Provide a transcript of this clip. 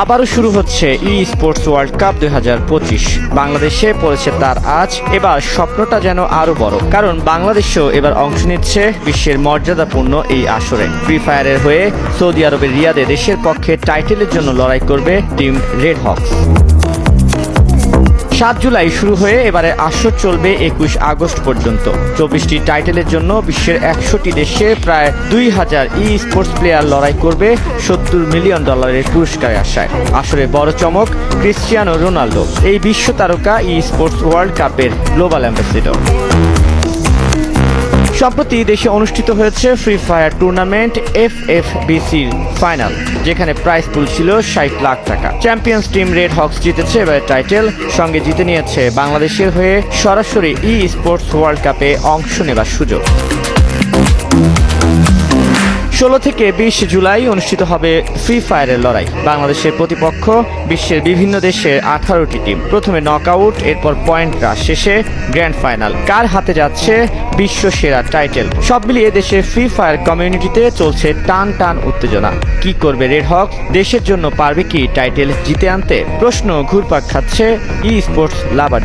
আবারও শুরু হচ্ছে ই স্পোর্টস ওয়ার্ল্ড কাপ 2025। বাংলাদেশে পড়েছে তার আজ। এবার স্বপ্নটা যেন আরো বড়, কারণ বাংলাদেশও এবার অংশ নিচ্ছে বিশ্বের মর্যাদাপূর্ণ এই আসরে। ফ্রি ফায়ারের হয়ে সৌদি আরবের রিয়াদে দেশের পক্ষে টাইটেলের জন্য লড়াই করবে টিম রেড হকস। 7 জুলাই শুরু হয়ে এবারে আসর চলবে 21 আগস্ট পর্যন্ত। 24টি টাইটেলের জন্য বিশ্বের 100টি দেশে প্রায় 2000 ই স্পোর্টস প্লেয়ার লড়াই করবে $70 মিলিয়ন পুরস্কারের আশায়। আসরে বড় চমক ক্রিস্টিয়ানো রোনাল্ডো, এই বিশ্ব তারকা ই স্পোর্টস ওয়ার্ল্ড কাপের গ্লোবাল অ্যাম্বাসেডর। সম্প্রতি দেশে অনুষ্ঠিত হয়েছে ফ্রি ফায়ার টুর্নামেন্ট FFBC'র ফাইনাল, যেখানে প্রাইজ পুল ছিল 60 লাখ টাকা। চ্যাম্পিয়ন্স টিম রেড হকস জিতেছে এবারে টাইটেল, সঙ্গে জিতে নিয়েছে বাংলাদেশের হয়ে সরাসরি ই স্পোর্টস ওয়ার্ল্ড কাপে অংশ নেবার সুযোগ। 16 থেকে 20 জুলাই অনুষ্ঠিত হবে ফ্রি ফায়ারের লড়াই। বাংলাদেশের প্রতিপক্ষ বিশ্বের বিভিন্ন দেশের 18টি টিম। প্রথমে নকআউট, এরপর পয়েন্ট রাশ, শেষে গ্র্যান্ড ফাইনাল। কার হাতে যাচ্ছে বিশ্ব সেরা টাইটেল? সব মিলিয়ে দেশের ফ্রি ফায়ার কমিউনিটিতে চলছে টান টান উত্তেজনা। কি করবে রেড হক? দেশের জন্য পারবে কি টাইটেল জিতে আনতে? প্রশ্ন ঘুরপাক খাচ্ছে ই স্পোর্টস লাভার।